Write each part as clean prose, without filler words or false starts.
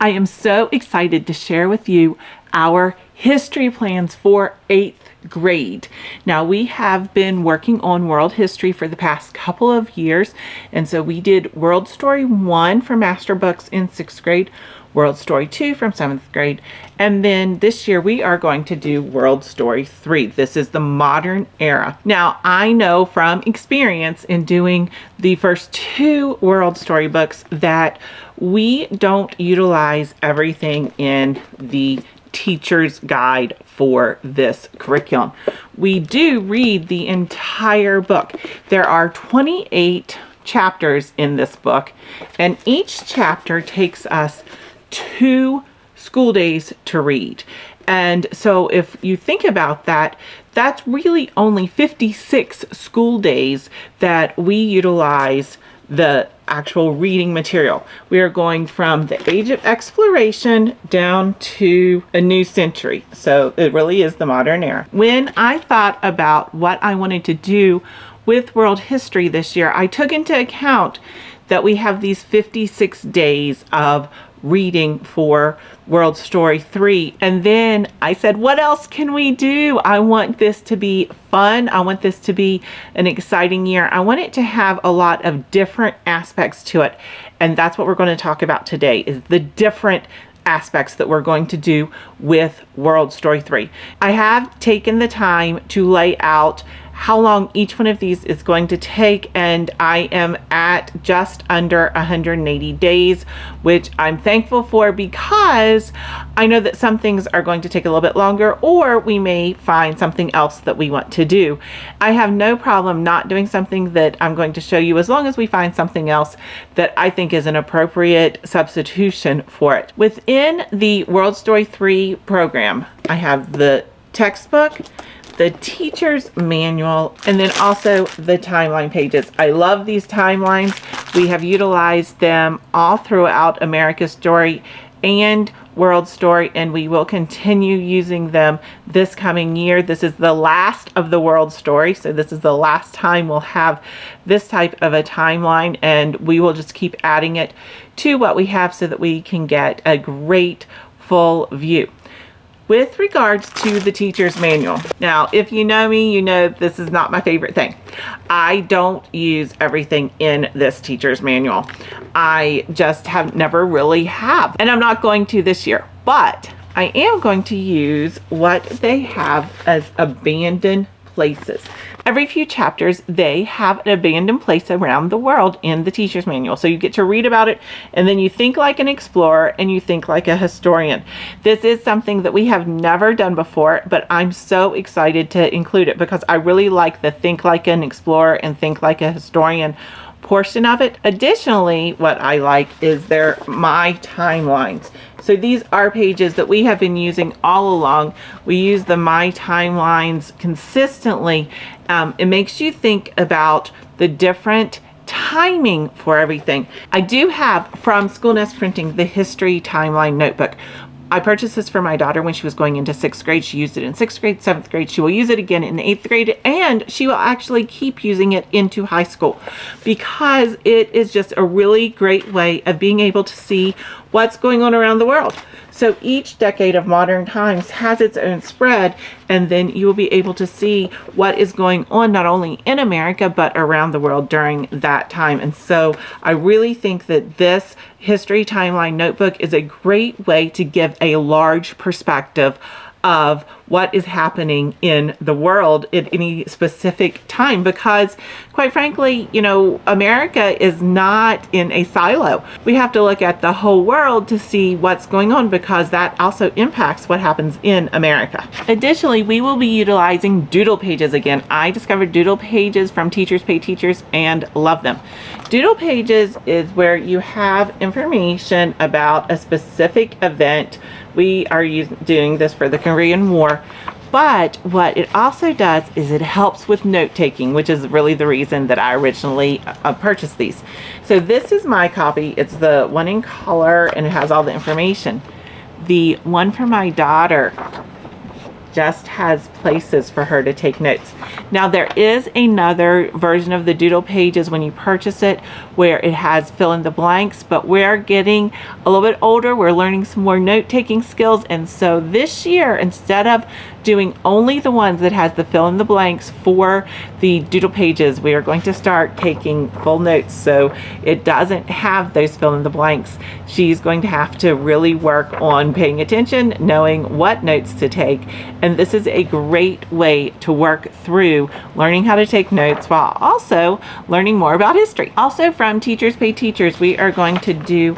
I am so excited to share with you our history plans for 8th grade. Now, we have been working on world history for the past couple of years, and so we did World Story 1 for MasterBooks in 6th grade, World Story 2 from 7th grade, and then this year we are going to do World Story 3. This is the modern era. Now, I know from experience in doing the first 2 World Story books that we don't utilize everything in the teacher's guide for this curriculum. We do read the entire book. There are 28 chapters in this book, and each chapter takes us 2 school days to read. And so if you think about that, that's really only 56 school days that we utilize the actual reading material. We are going from the Age of Exploration down to a new century. So it really is the modern era. When I thought about what I wanted to do with world history this year, I took into account that we have these 56 days of reading for World Story 3. And then I said, what else can we do? I want this to be fun. I want this to be an exciting year. I want it to have a lot of different aspects to it. And that's what we're going to talk about today, is the different aspects that we're going to do with World Story 3. I have taken the time to lay out how long each one of these is going to take, and I am at just under 180 days, which I'm thankful for, because I know that some things are going to take a little bit longer, or we may find something else that we want to do. I have no problem not doing something that I'm going to show you, as long as we find something else that I think is an appropriate substitution for it. Within the World Story 3 program, I have the textbook, the teacher's manual, and then also the timeline pages. I love these timelines. We have utilized them all throughout America's Story and World Story, and we will continue using them this coming year. This is the last of the World Story, so this is the last time we'll have this type of a timeline, and we will just keep adding it to what we have so that we can get a great full view. With regards to the teacher's manual, now, if you know me, you know this is not my favorite thing. I don't use everything in this teacher's manual. I just have never really have, and I'm not going to this year, but I am going to use what they have as abandoned places. Every few chapters, they have an abandoned place around the world in the teacher's manual. So you get to read about it, and then you think like an explorer and you think like a historian. This is something that we have never done before, but I'm so excited to include it because I really like the think like an explorer and think like a historian portion of it. Additionally, what I like is their My Timelines. So these are pages that we have been using all along. We use the My Timelines consistently. It makes you think about the different timing for everything. I do have from School Nest Printing the History Timeline Notebook. I purchased this for my daughter when she was going into 6th grade. She used it in 6th grade, 7th grade. She will use it again in 8th grade, and she will actually keep using it into high school because it is just a really great way of being able to see what's going on around the world. So each decade of modern times has its own spread, and then you will be able to see what is going on not only in America but around the world during that time. And so I really think that this History Timeline Notebook is a great way to give a large perspective of what is happening in the world at any specific time, because quite frankly, you know, America is not in a silo. We have to look at the whole world to see what's going on, because that also impacts what happens in America. Additionally, we will be utilizing Doodle pages again. I discovered Doodle pages from Teachers Pay Teachers and love them. Doodle pages is where you have information about a specific event. We are doing this for the Korean War, but what it also does is it helps with note-taking, which is really the reason that I originally purchased these. So this is my copy. It's the one in color, and it has all the information. The one for my daughter just has places for her to take notes. Now there is another version of the Doodle pages when you purchase it where it has fill in the blanks, but we're getting a little bit older. We're learning some more note-taking skills, and so this year, instead of doing only the ones that has the fill in the blanks for the Doodle pages, we are going to start taking full notes so it doesn't have those fill in the blanks. She's going to have to really work on paying attention, knowing what notes to take, and this is a great way to work through learning how to take notes while also learning more about history. Also from Teachers Pay Teachers, we are going to do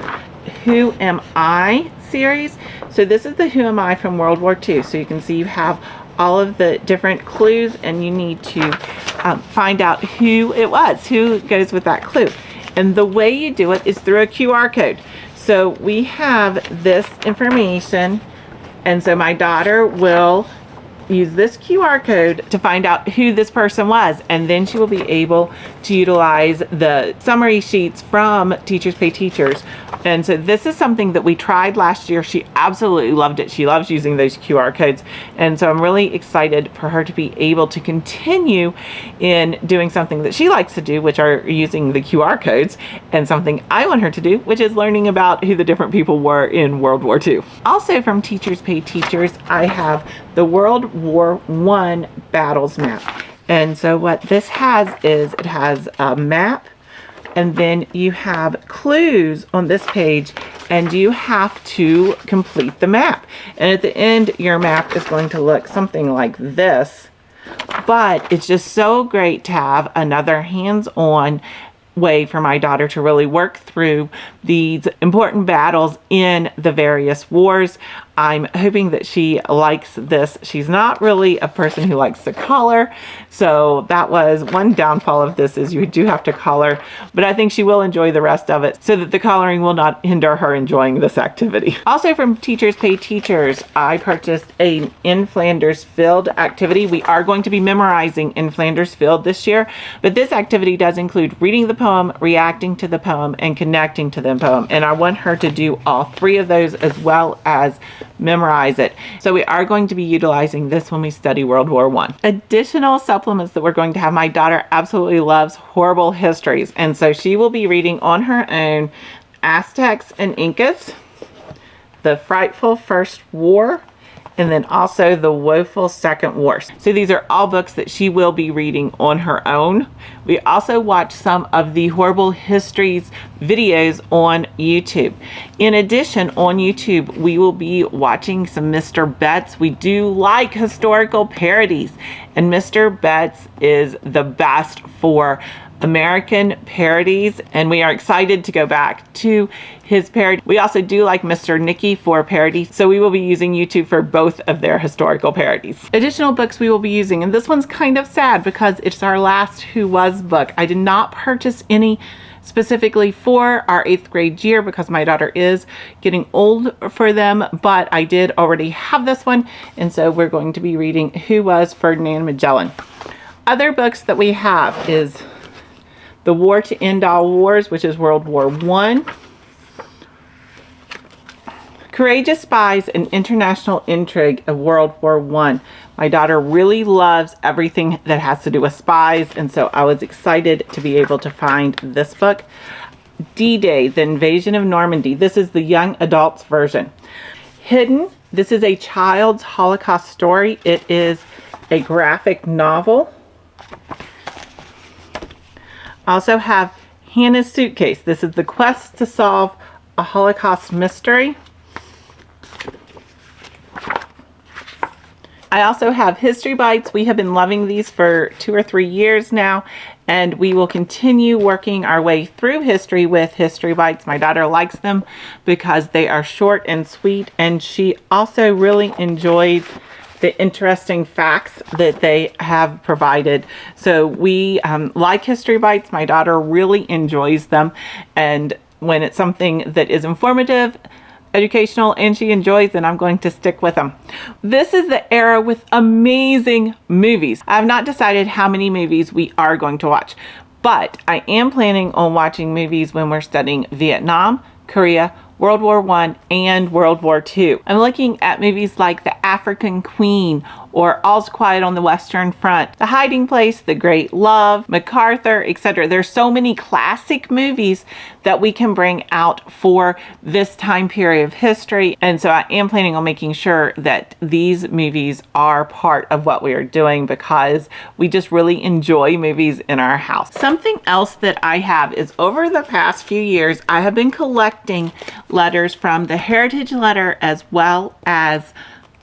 Who Am I series. So this is the Who Am I from World War II. So you can see you have all of the different clues, and you need to find out who it was, who goes with that clue. And the way you do it is through a QR code. So we have this information, and so my daughter will use this QR code to find out who this person was, and then she will be able to utilize the summary sheets from Teachers Pay Teachers. And so this is something that we tried last year. She absolutely loved it. She loves using those QR codes, and so I'm really excited for her to be able to continue in doing something that she likes to do, which are using the QR codes, and something I want her to do, which is learning about who the different people were in World War II. Also from Teachers Pay Teachers, I have the World War I battles map. And so what this has is it has a map, and then you have clues on this page, and you have to complete the map. And at the end, your map is going to look something like this. But it's just so great to have another hands-on way for my daughter to really work through these important battles in the various wars. I'm hoping that she likes this. She's not really a person who likes to color, so that was one downfall of this, is you do have to color, but I think she will enjoy the rest of it so that the coloring will not hinder her enjoying this activity. Also from Teachers Pay Teachers, I purchased a In Flanders Field activity. We are going to be memorizing In Flanders Field this year, but this activity does include reading the poem, reacting to the poem, and connecting to the poem, and I want her to do all three of those as well as memorize it. So we are going to be utilizing this when we study World War I. Additional supplements that we're going to have, my daughter absolutely loves horrible histories, and so she will be reading on her own Aztecs and Incas, the Frightful First War, and then also the Woeful Second War. So these are all books that she will be reading on her own. We also watch some of the Horrible Histories videos on YouTube. In addition, on YouTube, we will be watching some Mr. Betts. We do like historical parodies, and Mr. Betts is the best for American parodies, and we are excited to go back to his parody. We also do like Mr. Nicky for parodies, so we will be using YouTube for both of their historical parodies. Additional books we will be using, and this one's kind of sad because it's our last Who Was book. I did not purchase any specifically for our 8th grade year because my daughter is getting old for them, but I did already have this one, and so we're going to be reading Who Was Ferdinand Magellan. Other books that we have is The War to End All Wars, which is World War I. Courageous Spies and International Intrigue of World War I. My daughter really loves everything that has to do with spies, and so I was excited to be able to find this book. D-Day, The Invasion of Normandy. This is the young adults version. Hidden. This is a child's Holocaust story. It is a graphic novel. Also have Hannah's Suitcase. This is the quest to solve a Holocaust mystery. I also have History Bites. We have been loving these for 2 or 3 years now, and we will continue working our way through history with History Bites. My daughter likes them because they are short and sweet, and she also really enjoys the interesting facts that they have provided. So we like History Bites. My daughter really enjoys them, and when it's something that is informative, educational, and she enjoys, and I'm going to stick with them. This is the era with amazing movies. I have not decided how many movies we are going to watch, but I am planning on watching movies when we're studying Vietnam, Korea, World War I, and World War II. I'm looking at movies like The African Queen or All's Quiet on the Western Front, The Hiding Place, The Great Love, MacArthur, etc. There's so many classic movies that we can bring out for this time period of history. And so I am planning on making sure that these movies are part of what we are doing because we just really enjoy movies in our house. Something else that I have is over the past few years, I have been collecting letters from the Heritage Letter as well as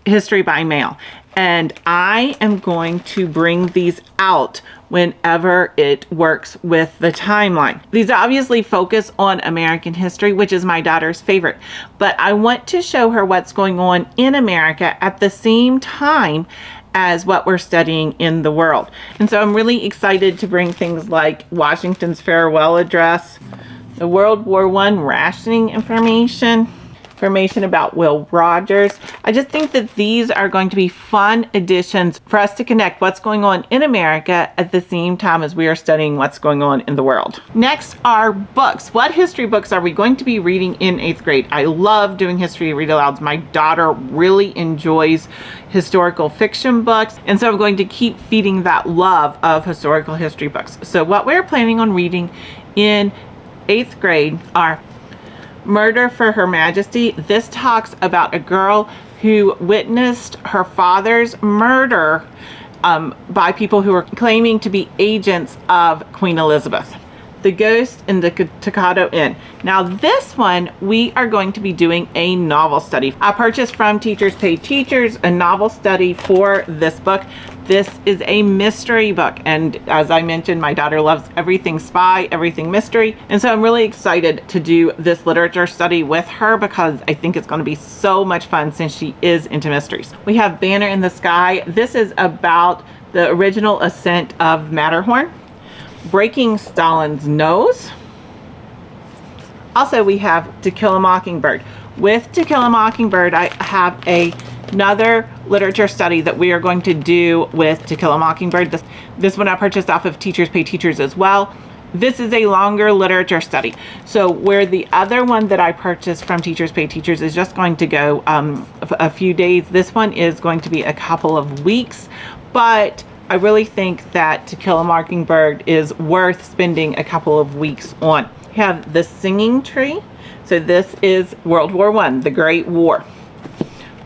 History by Mail. And I am going to bring these out whenever it works with the timeline. These obviously focus on American history, which is my daughter's favorite, but I want to show her what's going on in America at the same time as what we're studying in the world. And so I'm really excited to bring things like Washington's farewell address, the World War I rationing information about Will Rogers. I just think that these are going to be fun additions for us to connect what's going on in America at the same time as we are studying what's going on in the world. Next are books. What history books are we going to be reading in 8th grade? I love doing history read-alouds. My daughter really enjoys historical fiction books, and so I'm going to keep feeding that love of historical history books. So what we're planning on reading in 8th grade are Murder for Her Majesty. This talks about a girl who witnessed her father's murder by people who were claiming to be agents of Queen Elizabeth. The Ghost in the Tokaido Inn. Now this one, we are going to be doing a novel study. I purchased from Teachers Pay Teachers a novel study for this book. This is a mystery book, and as I mentioned, my daughter loves everything spy, everything mystery, and so I'm really excited to do this literature study with her because I think it's going to be so much fun since she is into mysteries. We have Banner in the Sky. This is about the original ascent of Matterhorn. Breaking Stalin's Nose. Also, we have To Kill a Mockingbird. With To Kill a Mockingbird, I have another literature study that we are going to do with To Kill a Mockingbird. This one I purchased off of Teachers Pay Teachers as well. This is a longer literature study. So where the other one that I purchased from Teachers Pay Teachers is just going to go a few days, this one is going to be a couple of weeks, but I really think that To Kill a Mockingbird is worth spending a couple of weeks on. We have The Singing Tree. So this is World War I, the Great War.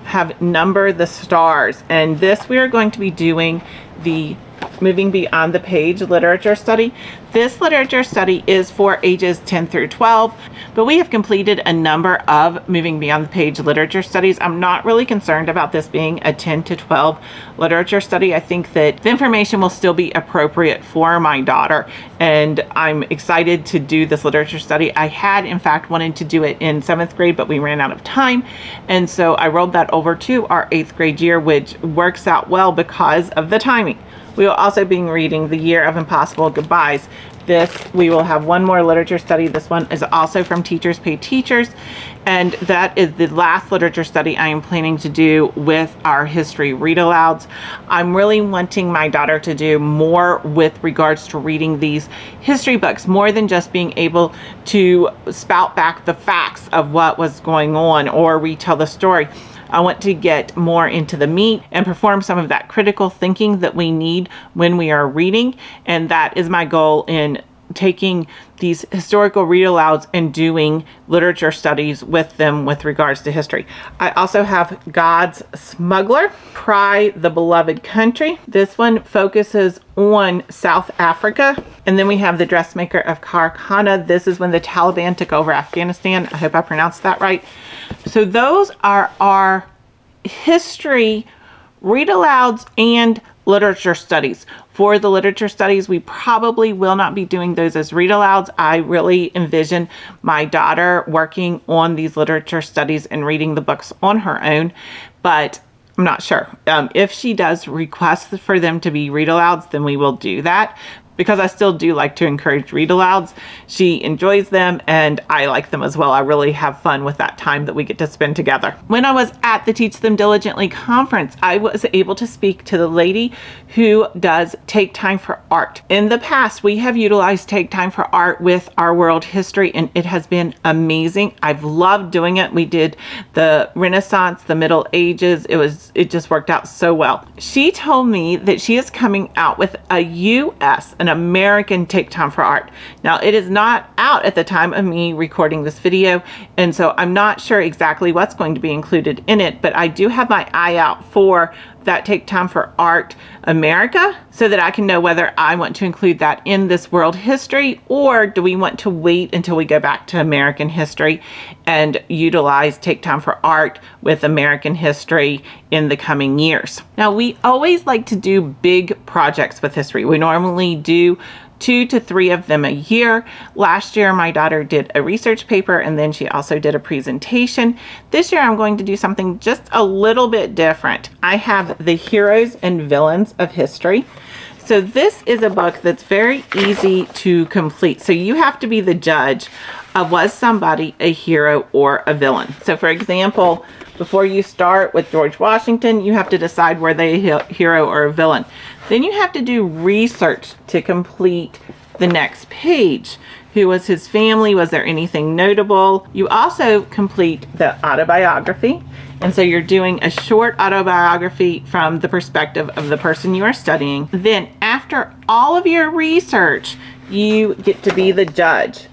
Have Number the Stars. And this we are going to be doing the Moving Beyond the Page literature study. This literature study is for ages 10 through 12, but we have completed a number of Moving Beyond the Page literature studies. I'm not really concerned about this being a 10 to 12 literature study. I think that the information will still be appropriate for my daughter, and I'm excited to do this literature study. I had, in fact, wanted to do it in 7th grade, but we ran out of time, and so I rolled that over to our 8th grade year, which works out well because of the timing. We will also be reading The Year of Impossible Goodbyes. We will have one more literature study. This one is also from Teachers Pay Teachers, and that is the last literature study I am planning to do with our history read-alouds. I'm really wanting my daughter to do more with regards to reading these history books, more than just being able to spout back the facts of what was going on or retell the story. I want to get more into the meat and perform some of that critical thinking that we need when we are reading. And that is my goal in taking these historical read-alouds and doing literature studies with them with regards to history. I also have God's Smuggler, Cry the Beloved Country. This one focuses on South Africa. And then we have The Dressmaker of Karkhana. This is when the Taliban took over Afghanistan. I hope I pronounced that right. So those are our history read-alouds and literature studies. For the literature studies, we probably will not be doing those as read-alouds. I really envision my daughter working on these literature studies and reading the books on her own, but I'm not sure. If she does request for them to be read-alouds, then we will do that. because I still do like to encourage read-alouds. She enjoys them and I like them as well. I really have fun with that time that we get to spend together. When I was at the Teach Them Diligently conference, I was able to speak to the lady who does Take Time for Art. In the past, we have utilized Take Time for Art with our world history, and it has been amazing. I've loved doing it. We did the Renaissance, the Middle Ages. It just worked out so well. She told me that she is coming out with an American Take Time for Art. Now, it is not out at the time of me recording this video, and so I'm not sure exactly what's going to be included in it, but I do have my eye out for that Take Time for Art America, so that I can know whether I want to include that in this world history, or do we want to wait until we go back to American history and utilize Take Time for Art with American history in the coming years. Now, we always like to do big projects with history. We normally do 2 to 3 of them a year. Last year, my daughter did a research paper, and then she also did a presentation. This year, I'm going to do something just a little bit different. I have the heroes and villains of history. So this is a book that's very easy to complete. So you have to be the judge of, was somebody a hero or a villain? So for example, before you start with George Washington, you have to decide were they a hero or a villain. Then you have to do research to complete the next page. Who was his family? Was there anything notable? You also complete the autobiography. And so you're doing a short autobiography from the perspective of the person you are studying. Then after all of your research, you get to be the judge.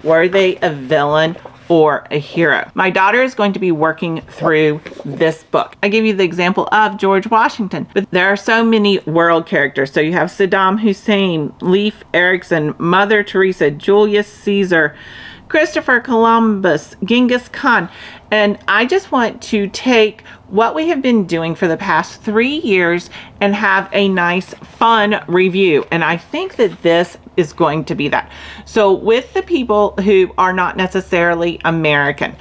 Were they a villain or a hero? My daughter is going to be working through this book. I give you the example of George Washington, but there are so many world characters. So you have Saddam Hussein, Leif Erikson, Mother Teresa, Julius Caesar, Christopher Columbus, Genghis Khan. And I just want to take what we have been doing for the past 3 years and have a nice, fun review. And I think that this is going to be that. So with the people who are not necessarily American,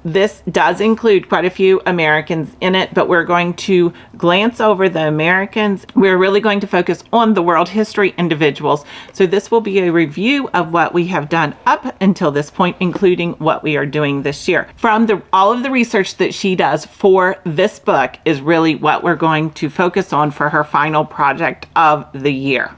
this does include quite a few Americans in it, but we're going to glance over the Americans. We're really going to focus on the world history individuals. So this will be a review of what we have done up until this point, including what we are doing this year. From all of the research that she does for this book is really what we're going to focus on for her final project of the year.